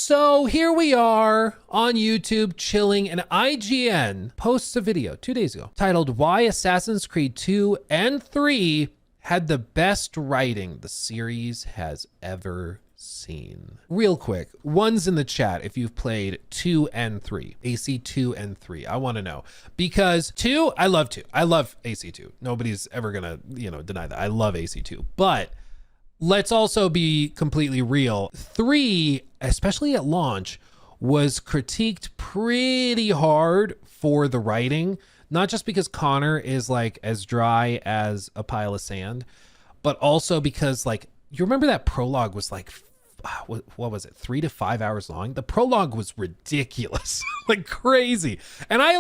So here we are on YouTube chilling, and IGN posts a video 2 days ago titled Why Assassin's Creed 2 and 3 had the best writing the series has ever seen. Real quick, one's in the chat if you've played 2 and 3, AC2 and 3. I want to know, because 2, I love 2. I love AC2. Nobody's ever gonna, deny that. I love AC2, but let's also be completely real. 3, especially at launch, was critiqued pretty hard for the writing, not just because Connor is like as dry as a pile of sand, but also because, like, you remember that prologue was like, what was it, 3 to 5 hours long? The prologue was ridiculous, like crazy. And I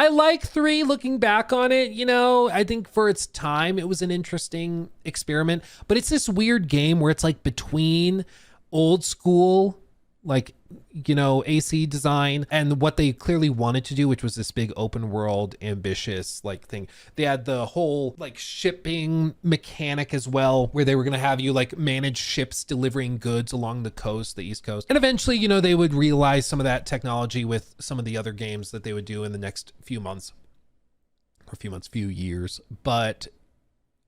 like 3 looking back on it. I think for its time, it was an interesting experiment, but it's this weird game where it's like between old school, like, AC design and what they clearly wanted to do, which was this big open world, ambitious like thing. They had the whole like shipping mechanic as well, where they were going to have you like manage ships delivering goods along the coast, the East Coast. And eventually, they would realize some of that technology with some of the other games that they would do in the next few months, few years. But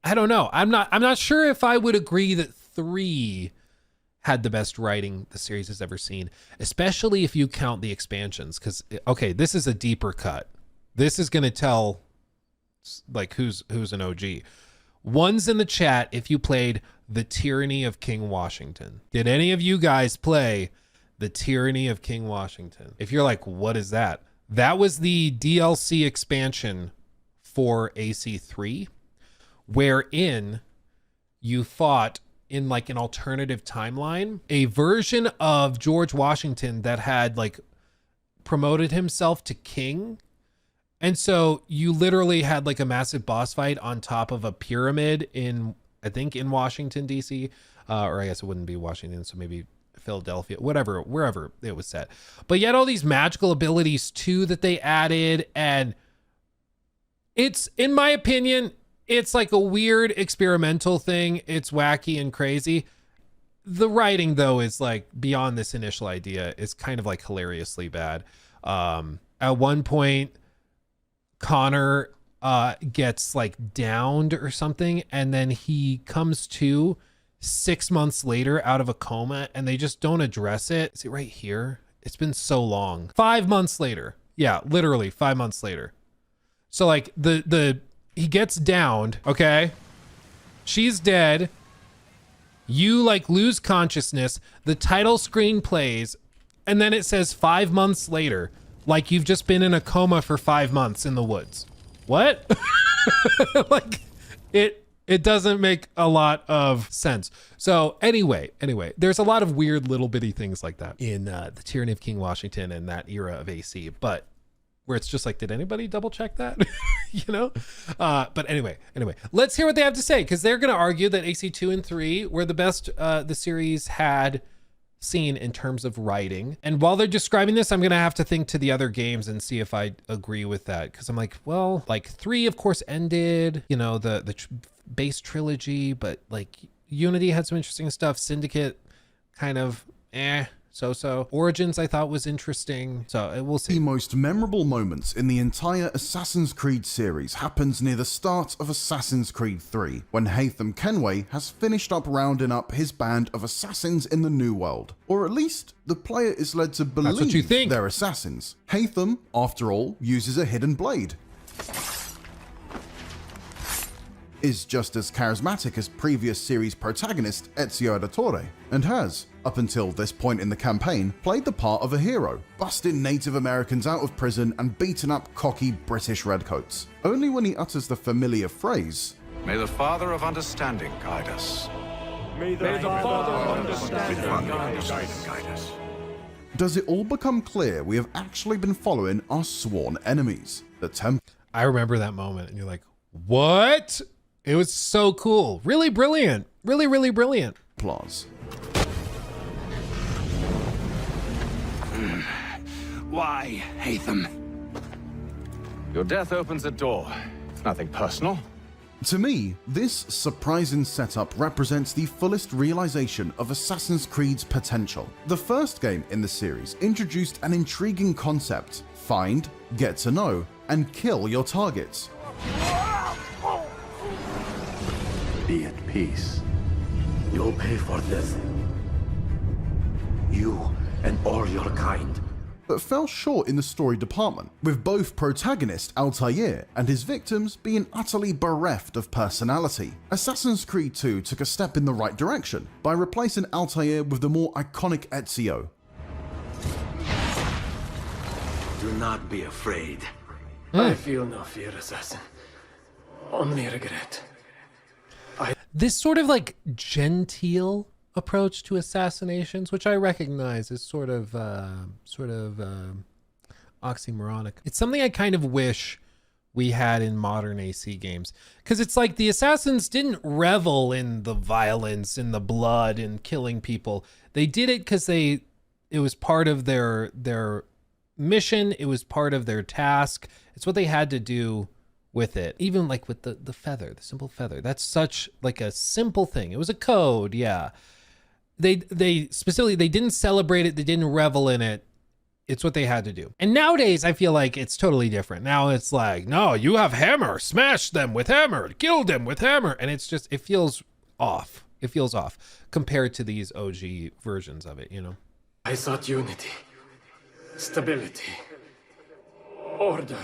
I don't know. I'm not sure if I would agree that 3 had the best writing the series has ever seen, especially if you count the expansions. Because, okay, this is a deeper cut. This is going to tell like who's an OG. One's in the chat if you played The Tyranny of King Washington. Did any of you guys play The Tyranny of King Washington? If you're like, what is that? That was the DLC expansion for AC3, wherein you fought in like an alternative timeline, a version of George Washington that had like promoted himself to king. And so you literally had like a massive boss fight on top of a pyramid in Washington, DC, or I guess it wouldn't be Washington. So maybe Philadelphia, wherever it was set. But you had all these magical abilities too that they added. And it's, in my opinion, it's like a weird experimental thing. It's wacky and crazy. The writing, though, is like beyond this initial idea. It's kind of like hilariously bad. At one point, Connor gets like downed or something, and then he comes to 6 months later out of a coma, and they just don't address it. Is it right here? It's been so long. 5 months later. Yeah, literally 5 months later. So like he gets downed, okay? She's dead. You like lose consciousness. The title screen plays, and then it says 5 months later, like you've just been in a coma for 5 months in the woods. What? Like it doesn't make a lot of sense. So anyway, there's a lot of weird little bitty things like that in The Tyranny of King Washington and that era of AC, but where it's just like, did anybody double check that? But anyway, let's hear what they have to say, because they're going to argue that AC2 and 3 were the best the series had seen in terms of writing. And while they're describing this, I'm going to have to think to the other games and see if I agree with that, because I'm like, well, like 3 of course ended, the base trilogy, but like Unity had some interesting stuff. Syndicate kind of so. Origins I thought was interesting, so we'll see. The most memorable moments in the entire Assassin's Creed series happens near the start of Assassin's Creed 3, when Haytham Kenway has finished up rounding up his band of assassins in the New World. Or at least, the player is led to believe they're assassins. Haytham, after all, uses a hidden blade, is just as charismatic as previous series protagonist Ezio Auditore, and has, up until this point in the campaign, played the part of a hero, busting Native Americans out of prison and beating up cocky British redcoats. Only when he utters the familiar phrase, "May the Father of Understanding guide us." May the Father of Understanding guide us. Does it all become clear we have actually been following our sworn enemies, the Templars. I remember that moment, and you're like, what? It was so cool. Really brilliant. Really, really brilliant. Why, Haytham? Your death opens a door. It's nothing personal. To me, this surprising setup represents the fullest realization of Assassin's Creed's potential. The first game in the series introduced an intriguing concept: find, get to know, and kill your targets. Be at peace. You'll pay for this. You and all your kind. But fell short in the story department, with both protagonist Altair and his victims being utterly bereft of personality. Assassin's Creed 2 took a step in the right direction by replacing Altair with the more iconic Ezio. Do not be afraid. I feel no fear, assassin. Only regret. This sort of like genteel approach to assassinations, which I recognize is sort of oxymoronic. It's something I kind of wish we had in modern AC games, because it's like the assassins didn't revel in the violence and the blood and killing people. They did it because it was part of their mission. It was part of their task. It's what they had to do with it. Even like with the feather, the simple feather. That's such like a simple thing. It was a code, yeah. They specifically, they didn't celebrate it. They didn't revel in it. It's what they had to do. And nowadays, I feel like it's totally different. Now it's like, no, you have hammer, smash them with hammer, kill them with hammer. And it's just, it feels off. It feels off compared to these OG versions of it, you know? I sought unity, stability, order.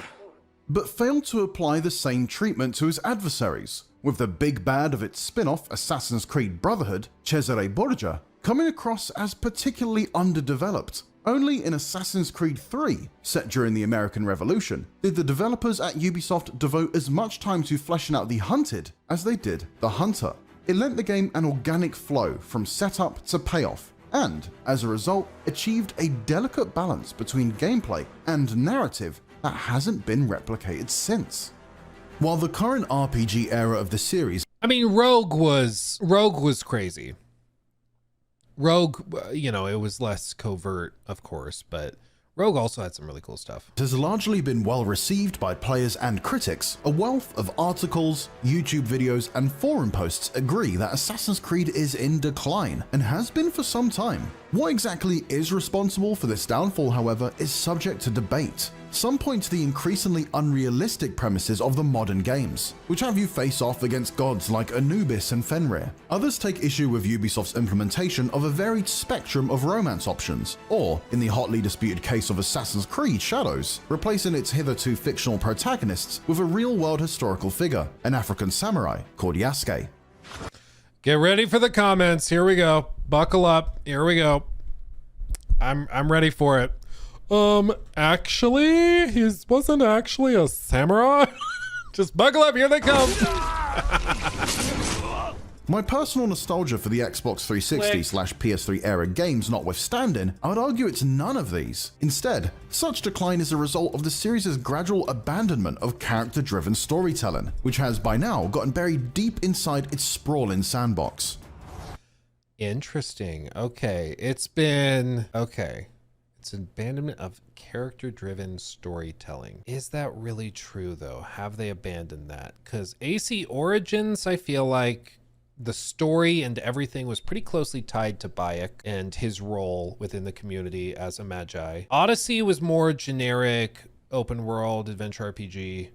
But failed to apply the same treatment to his adversaries, with the big bad of its spin-off Assassin's Creed Brotherhood, Cesare Borgia, coming across as particularly underdeveloped. Only in Assassin's Creed 3, set during the American Revolution, did the developers at Ubisoft devote as much time to fleshing out the hunted as they did the hunter. It lent the game an organic flow from setup to payoff, and, as a result, achieved a delicate balance between gameplay and narrative that hasn't been replicated since. While the current RPG era of the series, I mean, Rogue was crazy. Rogue, you know, it was less covert, of course, but Rogue also had some really cool stuff. has largely been well received by players and critics, a wealth of articles, YouTube videos, and forum posts agree that Assassin's Creed is in decline, and has been for some time. What exactly is responsible for this downfall, however, is subject to debate. Some point to the increasingly unrealistic premises of the modern games, which have you face off against gods like Anubis and Fenrir. Others take issue with Ubisoft's implementation of a varied spectrum of romance options, or, in the hotly disputed case of Assassin's Creed Shadows, replacing its hitherto fictional protagonists with a real-world historical figure, an African samurai called Yasuke. Get ready for the comments. Here we go. Buckle up. Here we go. I'm ready for it. Actually, he wasn't actually a samurai. Just buckle up, here they come. My personal nostalgia for the Xbox 360/PS3 era games notwithstanding, I would argue it's none of these. Instead, such decline is a result of the series' gradual abandonment of character-driven storytelling, which has by now gotten buried deep inside its sprawling sandbox. Interesting. Okay. It's abandonment of character-driven storytelling. Is that really true, though? Have they abandoned that? Because AC Origins, I feel like the story and everything was pretty closely tied to Bayek and his role within the community as a magi. Odyssey was more generic, open world, adventure RPG.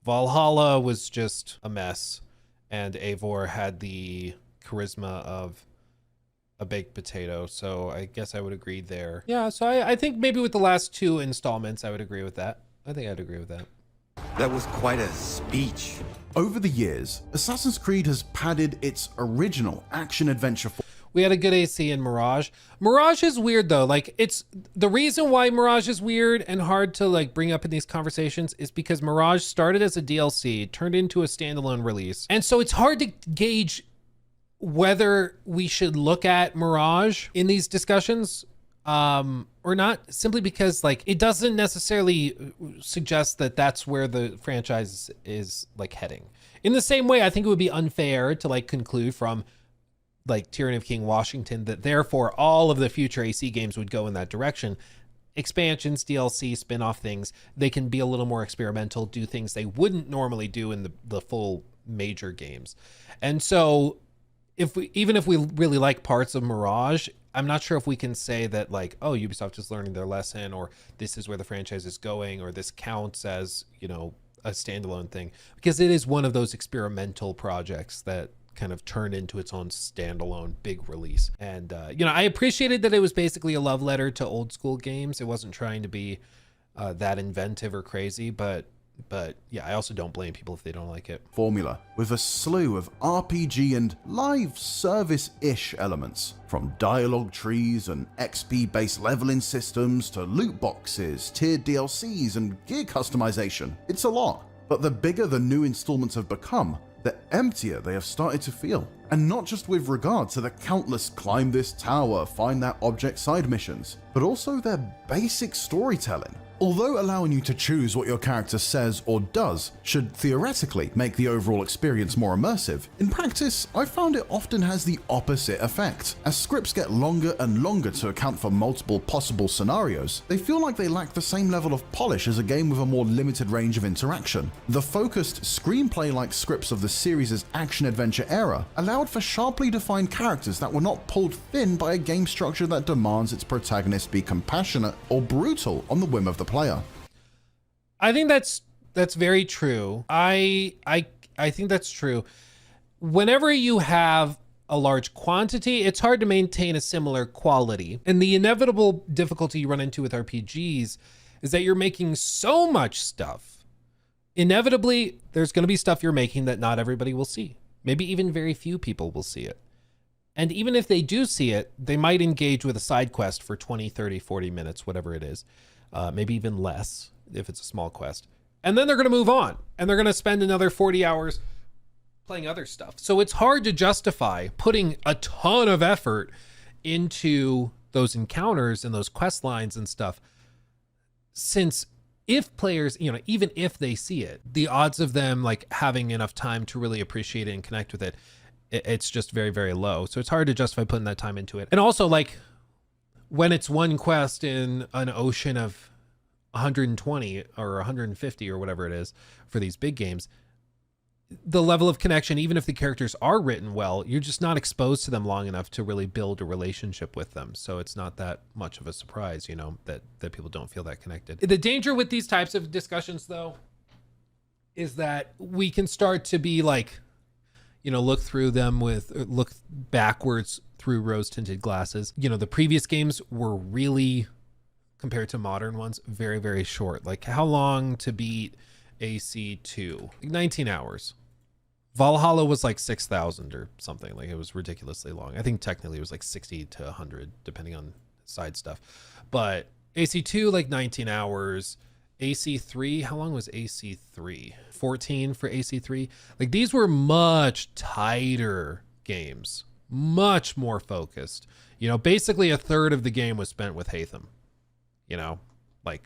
Valhalla was just a mess. And Eivor had the charisma of a baked potato, so I guess I would agree there. Yeah, so I think maybe with the last two installments, I would agree with that. I think I'd agree with that. That was quite a speech. Over the years, Assassin's Creed has padded its original action-adventure. We had a good AC in Mirage. Mirage is weird though. Like, it's the reason why Mirage is weird and hard to like bring up in these conversations is because Mirage started as a DLC, turned into a standalone release. And so it's hard to gauge whether we should look at Mirage in these discussions or not, simply because like it doesn't necessarily suggest that that's where the franchise is like heading. In the same way, I think it would be unfair to like conclude from like Tyranny of King Washington that therefore all of the future AC games would go in that direction. Expansions, DLC, spin-off things, they can be a little more experimental, do things they wouldn't normally do in the full major games. And so even if we really like parts of Mirage, I'm not sure if we can say that like, oh, Ubisoft is learning their lesson, or this is where the franchise is going, or this counts as, you know, a standalone thing, because it is one of those experimental projects that kind of turned into its own standalone big release. And you know, I appreciated that it was basically a love letter to old school games. It wasn't trying to be that inventive or crazy, but yeah, I also don't blame people if they don't like it. Formula, with a slew of RPG and live service-ish elements, from dialogue trees and XP-based leveling systems to loot boxes, tiered DLCs, and gear customization. It's a lot, but the bigger the new installments have become, the emptier they have started to feel. And not just with regard to the countless climb this tower, find that object side missions, but also their basic storytelling. Although allowing you to choose what your character says or does should theoretically make the overall experience more immersive, in practice, I found it often has the opposite effect. As scripts get longer and longer to account for multiple possible scenarios, they feel like they lack the same level of polish as a game with a more limited range of interaction. The focused screenplay-like scripts of the series' action-adventure era allowed for sharply defined characters that were not pulled thin by a game structure that demands its protagonist be compassionate or brutal on the whim of the player. I think that's very true. I think that's true. Whenever you have a large quantity, it's hard to maintain a similar quality. And the inevitable difficulty you run into with RPGs is that you're making so much stuff. Inevitably, there's going to be stuff you're making that not everybody will see. Maybe even very few people will see it. And even if they do see it, they might engage with a side quest for 20, 30, 40 minutes, whatever it is. Maybe even less if it's a small quest. And then they're going to move on, and they're going to spend another 40 hours playing other stuff. So it's hard to justify putting a ton of effort into those encounters and those quest lines and stuff, since if players, you know, even if they see it, the odds of them like having enough time to really appreciate it and connect with it, it's just very, very low. So it's hard to justify putting that time into it. And also, like, when it's one quest in an ocean of 120 or 150 or whatever it is for these big games, the level of connection, even if the characters are written well, you're just not exposed to them long enough to really build a relationship with them. So it's not that much of a surprise, you know, that people don't feel that connected. The danger with these types of discussions, though, is that we can start to be like, you know, look backwards through rose-tinted glasses. You know, the previous games were really, compared to modern ones, very, very short. Like, how long to beat AC2? 19 hours. Valhalla was like 6,000 or something. Like, it was ridiculously long. I think technically it was like 60 to 100, depending on side stuff. But AC2, like 19 hours. AC3, how long was AC3? 14 for AC3. Like, these were much tighter games, much more focused. You know, basically a third of the game was spent with Haytham, you know, like,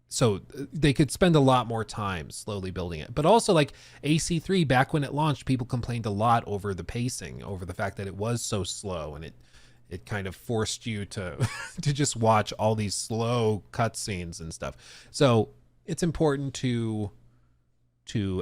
so they could spend a lot more time slowly building it. But also, like, AC3, back when it launched, people complained a lot over the pacing, over the fact that it was so slow, and it kind of forced you to to just watch all these slow cutscenes and stuff. So it's important to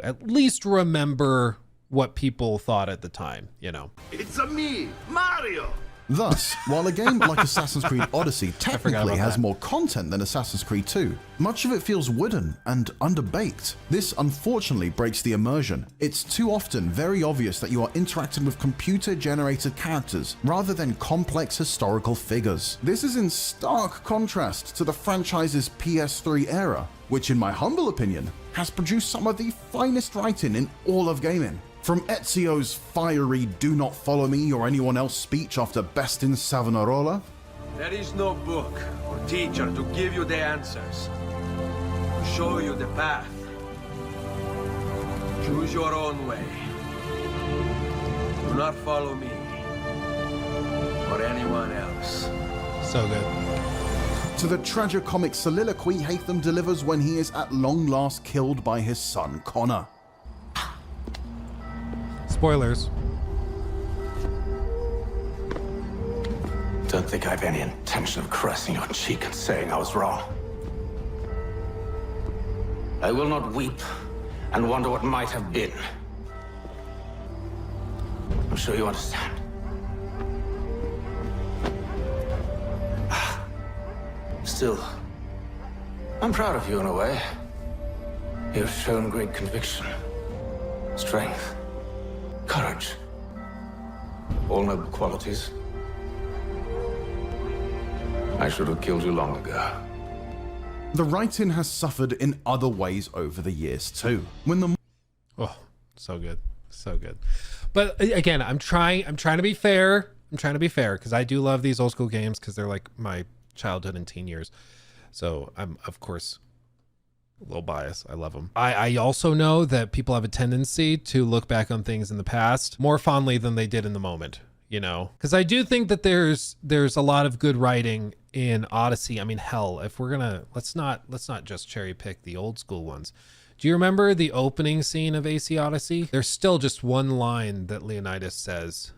at least remember what people thought at the time, you know. It's a me, Mario! Thus, while a game like Assassin's Creed Odyssey technically has that. more content than Assassin's Creed 2, much of it feels wooden and underbaked. This unfortunately breaks the immersion. It's too often very obvious that you are interacting with computer-generated characters rather than complex historical figures. This is in stark contrast to the franchise's PS3 era, which in my humble opinion has produced some of the finest writing in all of gaming. From Ezio's fiery "do not follow me" or anyone else speech after besting Savonarola, there is no book or teacher to give you the answers, to show you the path. Choose your own way. Do not follow me or anyone else. So good. to the tragicomic soliloquy Haytham delivers when he is at long last killed by his son Connor. Spoilers. Don't think I have any intention of caressing your cheek and saying I was wrong. I will not weep and wonder what might have been. I'm sure you understand. Still, I'm proud of you in a way. You've shown great conviction, strength, courage. All noble qualities. I should have killed you long ago. The writing has suffered in other ways over the years too. When the Oh, so good. So good. But again, I'm trying to be fair. I'm trying to be fair because I do love these old school games because they're like my childhood and teen years. So I'm, of course, a little biased. I love them. I also know that people have a tendency to look back on things in the past more fondly than they did in the moment, you know, because I do think that there's a lot of good writing in Odyssey. I mean, hell, if we're gonna, let's not just cherry pick the old school ones. Do you remember the opening scene of AC Odyssey? There's still just one line that Leonidas says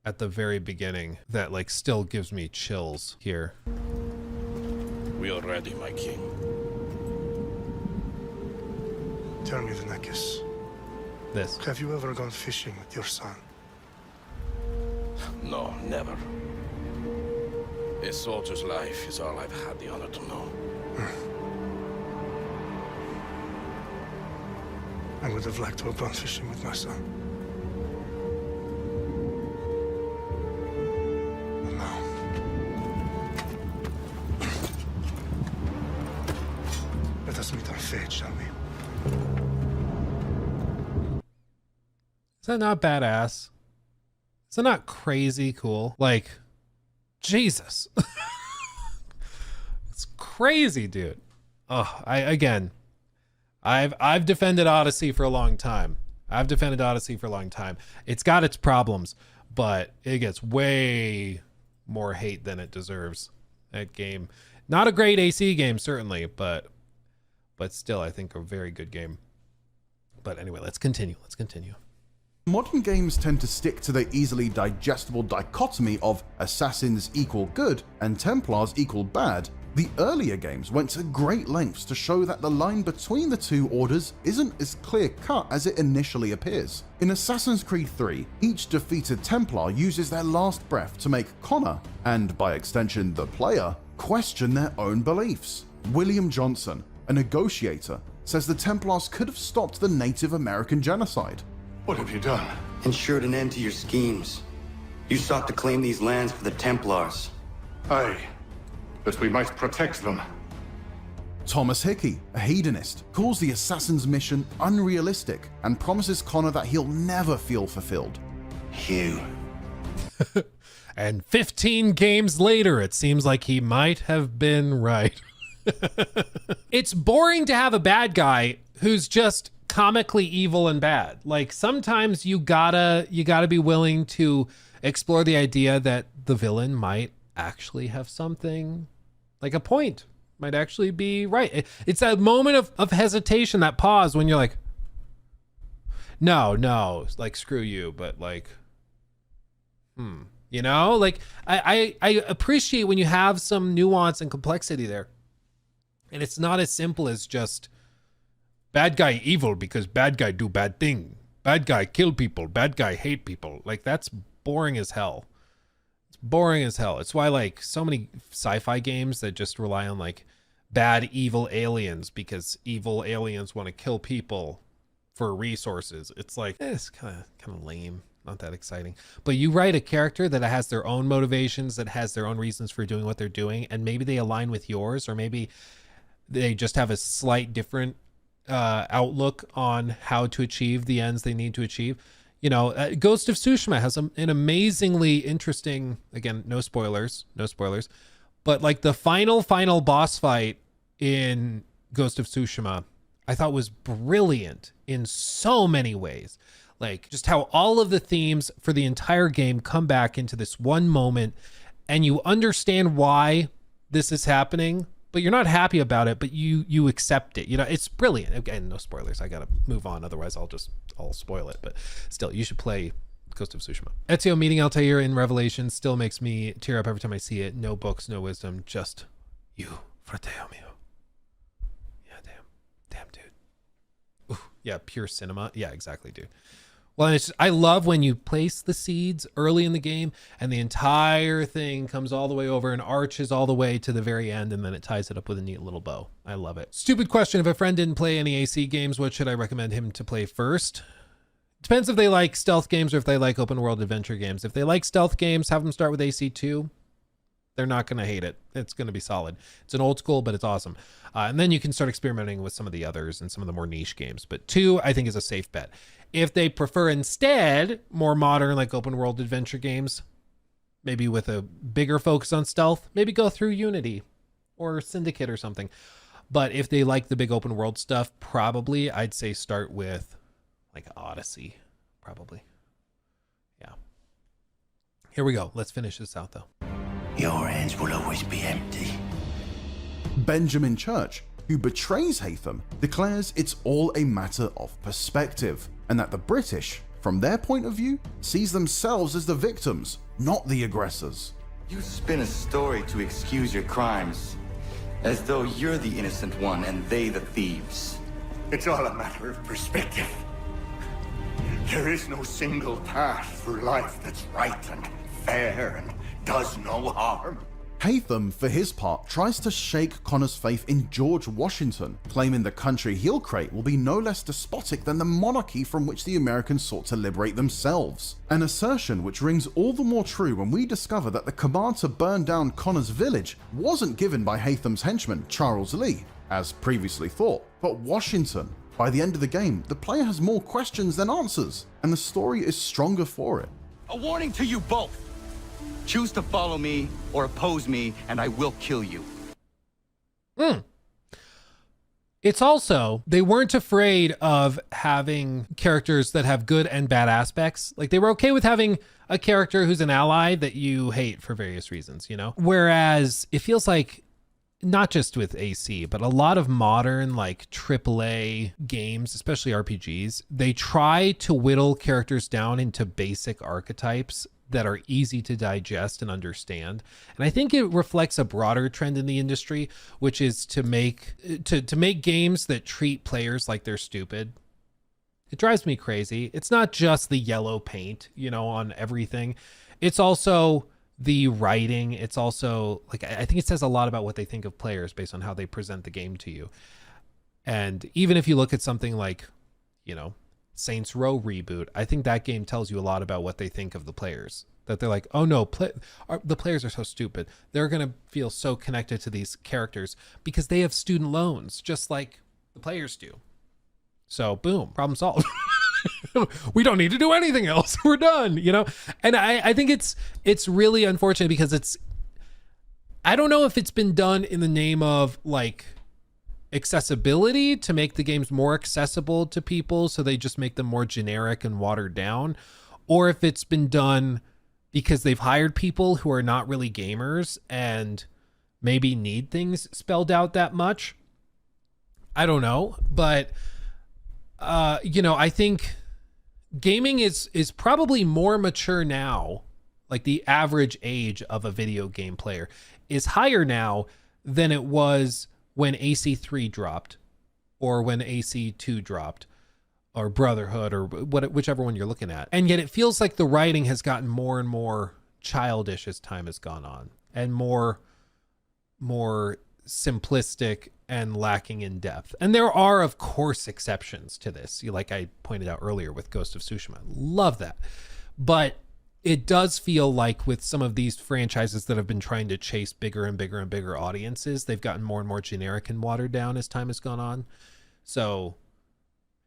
at the very beginning that like still gives me chills here. We are ready, my king. Tell me, Vinakis, This. have you ever gone fishing with your son? No, never. A soldier's life is all I've had the honor to know. I would have liked to have gone fishing with my son. But no. Let us meet on fate, shall we? Is that not badass? Is that not crazy cool? Like, Jesus. It's crazy, dude. Oh, I've defended Odyssey for a long time. It's got its problems, but it gets way more hate than it deserves. That game. Not a great AC game, certainly, but still, I think a very good game. But anyway, let's continue. modern games tend to stick to the easily digestible dichotomy of assassins equal good and Templars equal bad, the earlier games went to great lengths to show that the line between the two orders isn't as clear-cut as it initially appears. In Assassin's Creed 3, each defeated Templar uses their last breath to make Connor, and by extension the player, question their own beliefs. William Johnson, a negotiator, says the Templars could have stopped the Native American genocide. What have you done? Ensured an end to your schemes. You sought to claim these lands for the Templars. Aye, but we might protect them. Thomas Hickey, a hedonist, calls the assassin's mission unrealistic and promises Connor that he'll never feel fulfilled. Hugh. And 15 games later, it seems like he might have been right. It's boring to have a bad guy who's just comically evil and bad. Like sometimes you gotta be willing to explore the idea that the villain might actually have something, like a point, might actually be right. It's that moment of hesitation, that pause when you're like, no, like screw you, but like, you know, like I appreciate when you have some nuance and complexity there. And it's not as simple as just bad guy evil because bad guy do bad thing. Bad guy kill people. Bad guy hate people. Like that's boring as hell. It's boring as hell. It's why like so many sci-fi games that just rely on like bad evil aliens because evil aliens want to kill people for resources. It's like, it's kind of lame. Not that exciting. But you write a character that has their own motivations, that has their own reasons for doing what they're doing, and maybe they align with yours, or maybe they just have a slight different outlook on how to achieve the ends they need to achieve. You know, Ghost of Tsushima has an amazingly interesting, again, no spoilers, but like the final boss fight in Ghost of Tsushima, I thought was brilliant in so many ways. Like just how all of the themes for the entire game come back into this one moment and you understand why this is happening, but you're not happy about it, but you accept it. You know, it's brilliant. Again, no spoilers. I gotta move on. Otherwise I'll spoil it, but still you should play Ghost of Tsushima. Ezio meeting Altair in Revelation still makes me tear up every time I see it. No books, no wisdom, just you, frateo mio. Yeah, damn dude. Yeah, pure cinema. Yeah, exactly, dude. Well, I love when you place the seeds early in the game and the entire thing comes all the way over and arches all the way to the very end, and then it ties it up with a neat little bow. I love it. Stupid question. If a friend didn't play any AC games, what should I recommend him to play first? Depends if they like stealth games or if they like open world adventure games. If they like stealth games, have them start with AC2. They're not going to hate it. It's going to be solid. It's an old school, but it's awesome. And then you can start experimenting with some of the others and some of the more niche games. But 2, I think, is a safe bet. If they prefer instead more modern, like open world adventure games, maybe with a bigger focus on stealth, maybe go through Unity or Syndicate or something. But if they like the big open world stuff, probably I'd say start with like Odyssey, probably. Yeah. Here we go. Let's finish this out, though. Your hands will always be empty. Benjamin Church, who betrays Haytham, declares it's all a matter of perspective, and that the British, from their point of view, sees themselves as the victims, not the aggressors. You spin a story to excuse your crimes, as though you're the innocent one and they the thieves. It's all a matter of perspective. There is no single path through life that's right and fair and does no harm. Haytham, for his part, tries to shake Connor's faith in George Washington, claiming the country he'll create will be no less despotic than the monarchy from which the Americans sought to liberate themselves. An assertion which rings all the more true when we discover that the command to burn down Connor's village wasn't given by Haytham's henchman, Charles Lee, as previously thought, but Washington. By the end of the game, the player has more questions than answers, and the story is stronger for it. A warning to you both. Choose to follow me or oppose me, and I will kill you. It's also, they weren't afraid of having characters that have good and bad aspects. Like, they were okay with having a character who's an ally that you hate for various reasons, you know? Whereas it feels like, not just with AC, but a lot of modern, like, AAA games, especially RPGs, they try to whittle characters down into basic archetypes that are easy to digest and understand. And I think it reflects a broader trend in the industry, which is to make games that treat players like they're stupid. It drives me crazy. It's not just the yellow paint, you know, on everything. It's also the writing. It's also, like, I think it says a lot about what they think of players based on how they present the game to you. And even if you look at something like, you know, Saints Row reboot, I think that game tells you a lot about what they think of the players. That they're like, oh no, the players are so stupid. They're going to feel so connected to these characters because they have student loans, just like the players do. So boom, problem solved. We don't need to do anything else. We're done, you know? And I think it's really unfortunate because I don't know if it's been done in the name of, like, accessibility to make the games more accessible to people, so they just make them more generic and watered down, or if it's been done because they've hired people who are not really gamers and maybe need things spelled out that much. I don't know, but you know, I think gaming is probably more mature now. Like, the average age of a video game player is higher now than it was when AC3 dropped, or when AC2 dropped, or Brotherhood, or whichever one you're looking at. And yet it feels like the writing has gotten more and more childish as time has gone on, and more simplistic and lacking in depth. And there are, of course, exceptions to this, like I pointed out earlier with Ghost of Tsushima. Love that. But it does feel like with some of these franchises that have been trying to chase bigger and bigger and bigger audiences, they've gotten more and more generic and watered down as time has gone on. So,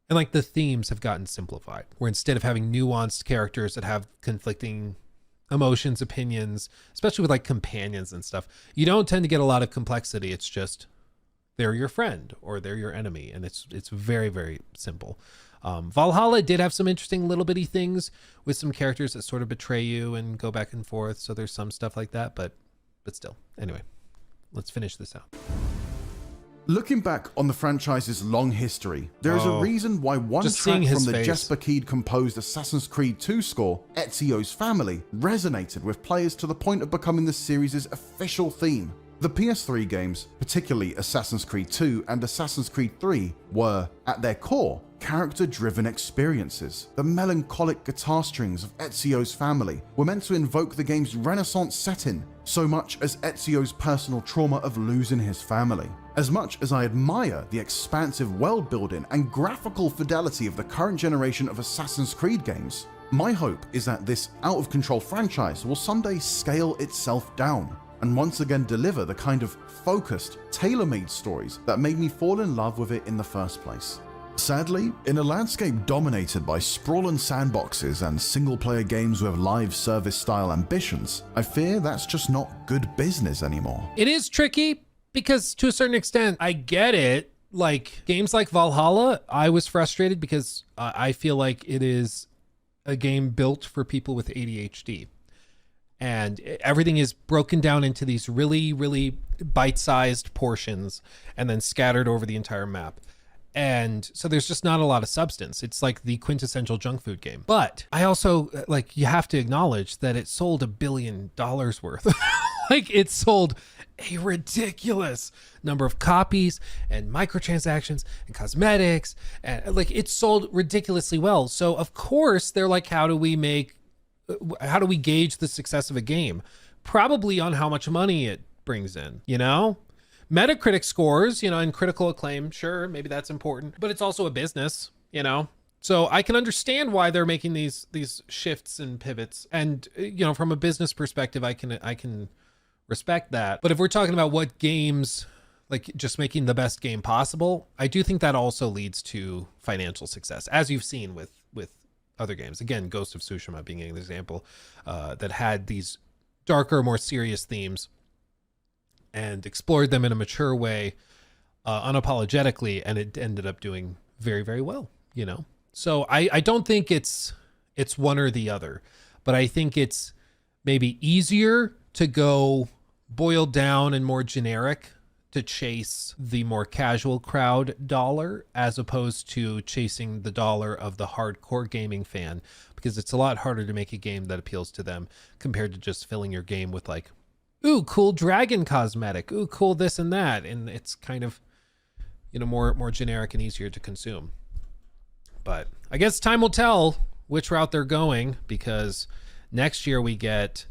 and like the themes have gotten simplified, where instead of having nuanced characters that have conflicting emotions, opinions, especially with like companions and stuff, you don't tend to get a lot of complexity. It's just, they're your friend or they're your enemy. And it's very, very simple. Valhalla did have some interesting little bitty things with some characters that sort of betray you and go back and forth. So there's some stuff like that, but still. Anyway, let's finish this out. Looking back on the franchise's long history, there is a reason why one track from the Jesper Kyd composed Assassin's Creed 2 score, Ezio's Family, resonated with players to the point of becoming the series' official theme. The PS3 games, particularly Assassin's Creed 2 and Assassin's Creed 3, were, at their core, character-driven experiences. The melancholic guitar strings of Ezio's family were meant to invoke the game's Renaissance setting, so much as Ezio's personal trauma of losing his family. As much as I admire the expansive world building and graphical fidelity of the current generation of Assassin's Creed games, my hope is that this out-of-control franchise will someday scale itself down and once again deliver the kind of focused, tailor-made stories that made me fall in love with it in the first place. Sadly, in a landscape dominated by sprawling sandboxes and single-player games with live service-style ambitions, I fear that's just not good business anymore. It is tricky because to a certain extent, I get it. Like games like Valhalla, I was frustrated because I feel like it is a game built for people with ADHD. And everything is broken down into these really, really bite-sized portions and then scattered over the entire map. And so there's just not a lot of substance. It's like the quintessential junk food game. But I also, like, you have to acknowledge that it sold $1 billion worth. Like, it sold a ridiculous number of copies and microtransactions and cosmetics. And like, it sold ridiculously well. So of course they're like, how do we gauge the success of a game? Probably on how much money it brings in, you know? Metacritic scores, you know, and critical acclaim, sure, maybe that's important, but it's also a business, you know? So I can understand why they're making these shifts and pivots. And, you know, from a business perspective, I can respect that. But if we're talking about what games, like just making the best game possible, I do think that also leads to financial success, as you've seen with other games. Again, Ghost of Tsushima being an example that had these darker, more serious themes and explored them in a mature way, unapologetically, and it ended up doing very, very well, you know? So I don't think it's one or the other, but I think it's maybe easier to go boiled down and more generic to chase the more casual crowd dollar as opposed to chasing the dollar of the hardcore gaming fan, because it's a lot harder to make a game that appeals to them compared to just filling your game with like, ooh, cool dragon cosmetic, ooh, cool this and that. And it's kind of, you know, more generic and easier to consume. But I guess time will tell which route they're going, because next year we get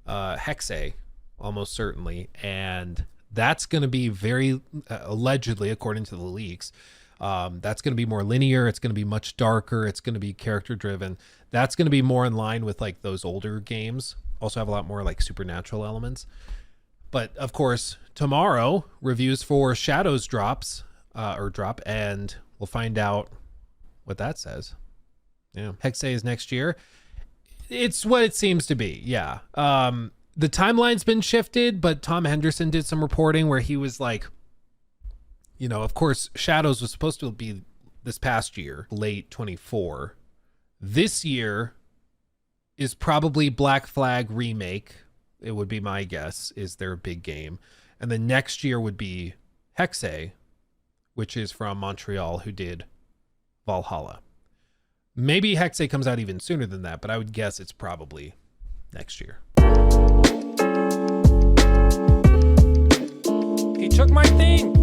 Hexe, almost certainly. And that's going to be very, allegedly, according to the leaks, that's going to be more linear. It's going to be much darker. It's going to be character driven. That's going to be more in line with like those older games. Also have a lot more like supernatural elements. But of course, tomorrow reviews for Shadows drop, and we'll find out what that says. Yeah, Hexe is next year. It's what it seems to be. Yeah. The timeline's been shifted, but Tom Henderson did some reporting where he was like, you know, of course, Shadows was supposed to be this past year, late 24. This year is probably Black Flag Remake. It would be my guess, is their big game. And then next year would be Hexe, which is from Montreal, who did Valhalla. Maybe Hexe comes out even sooner than that, but I would guess it's probably next year. He took my thing.